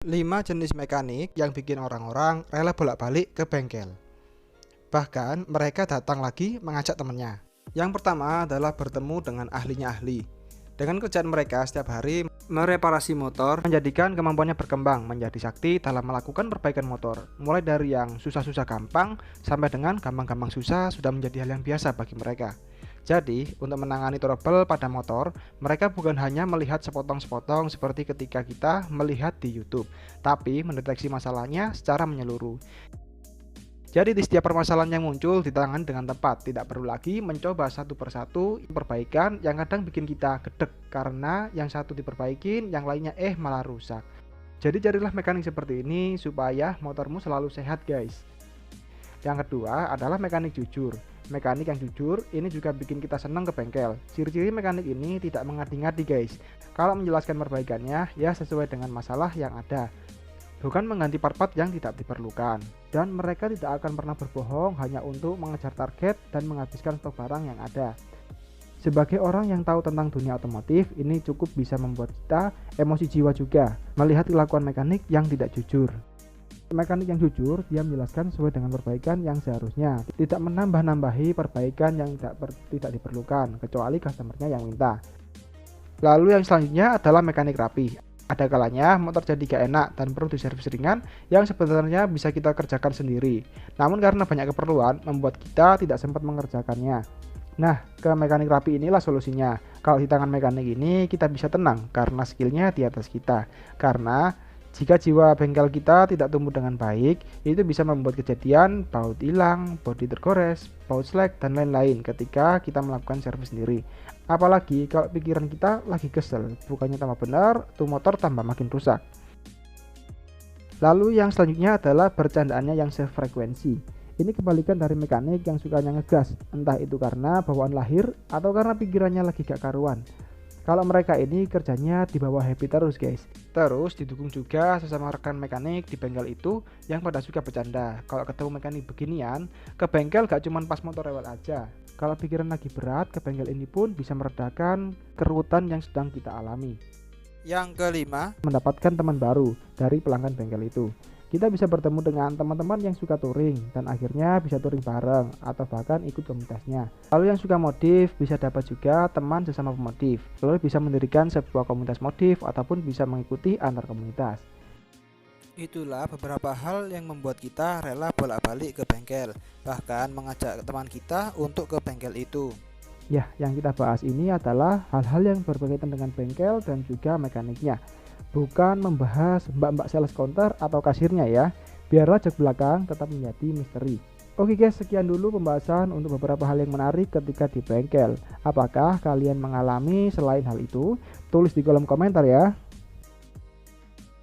5 jenis mekanik yang bikin orang-orang rela bolak-balik ke bengkel. Bahkan mereka datang lagi mengajak temannya. Yang pertama adalah bertemu dengan ahlinya ahli. Dengan kerjaan mereka setiap hari mereparasi motor, menjadikan kemampuannya berkembang menjadi sakti dalam melakukan perbaikan motor. Mulai dari yang susah-susah gampang sampai dengan gampang-gampang susah sudah menjadi hal yang biasa bagi mereka. Jadi, untuk menangani trouble pada motor, mereka bukan hanya melihat sepotong-sepotong seperti ketika kita melihat di YouTube, tapi mendeteksi masalahnya secara menyeluruh. Jadi di setiap permasalahan yang muncul ditangani dengan tepat, tidak perlu lagi mencoba satu persatu perbaikan yang kadang bikin kita gedek karena yang satu diperbaikin, yang lainnya malah rusak. Jadi carilah mekanik seperti ini supaya motormu selalu sehat, guys. Yang kedua adalah mekanik jujur. Mekanik yang jujur ini juga bikin kita senang ke bengkel. Ciri-ciri mekanik ini tidak mengadi-ngadi, guys. Kalau menjelaskan perbaikannya ya sesuai dengan masalah yang ada, bukan mengganti part-part yang tidak diperlukan. Dan mereka tidak akan pernah berbohong hanya untuk mengejar target dan menghabiskan stok barang yang ada. Sebagai orang yang tahu tentang dunia otomotif, ini cukup bisa membuat kita emosi jiwa juga melihat kelakuan mekanik yang tidak jujur. Mekanik yang jujur, dia menjelaskan sesuai dengan perbaikan yang seharusnya, tidak menambah-nambahi perbaikan yang tidak diperlukan, kecuali customernya yang minta. Lalu yang selanjutnya adalah mekanik rapi. Ada kalanya motor jadi gak enak dan perlu diservis ringan yang sebenarnya bisa kita kerjakan sendiri. Namun karena banyak keperluan, membuat kita tidak sempat mengerjakannya. Nah, ke mekanik rapi inilah solusinya. Kalau di tangan mekanik ini kita bisa tenang karena skillnya di atas kita. Karena jika jiwa bengkel kita tidak tumbuh dengan baik, itu bisa membuat kejadian baut hilang, bodi tergores, baut slack, dan lain-lain ketika kita melakukan servis sendiri. Apalagi kalau pikiran kita lagi kesel, bukannya tambah benar, tuh motor tambah makin rusak. Lalu yang selanjutnya adalah bercandaannya yang sefrekuensi. Ini kebalikan dari mekanik yang sukanya ngegas, entah itu karena bawaan lahir atau karena pikirannya lagi gak karuan. Kalau mereka ini kerjanya di bawah happy terus, guys. Terus didukung juga sesama rekan mekanik di bengkel itu yang pada suka bercanda. Kalau ketemu mekanik beginian, ke bengkel gak cuma pas motor lewat aja. Kalau pikiran lagi berat, ke bengkel ini pun bisa meredakan kerutan yang sedang kita alami. Yang kelima, mendapatkan teman baru dari pelanggan bengkel itu. Kita bisa bertemu dengan teman-teman yang suka touring dan akhirnya bisa touring bareng atau bahkan ikut komunitasnya. Lalu yang suka modif bisa dapat juga teman sesama pemodif. Lalu bisa mendirikan sebuah komunitas modif ataupun bisa mengikuti antar komunitas. Itulah beberapa hal yang membuat kita rela bolak-balik ke bengkel, bahkan mengajak teman kita untuk ke bengkel itu. Ya, yang kita bahas ini adalah hal-hal yang berkaitan dengan bengkel dan juga mekaniknya. Bukan membahas mbak-mbak sales counter atau kasirnya ya. Biarlah jok belakang tetap menjadi misteri. Oke guys, sekian dulu pembahasan untuk beberapa hal yang menarik ketika di bengkel. Apakah kalian mengalami selain hal itu? Tulis di kolom komentar ya.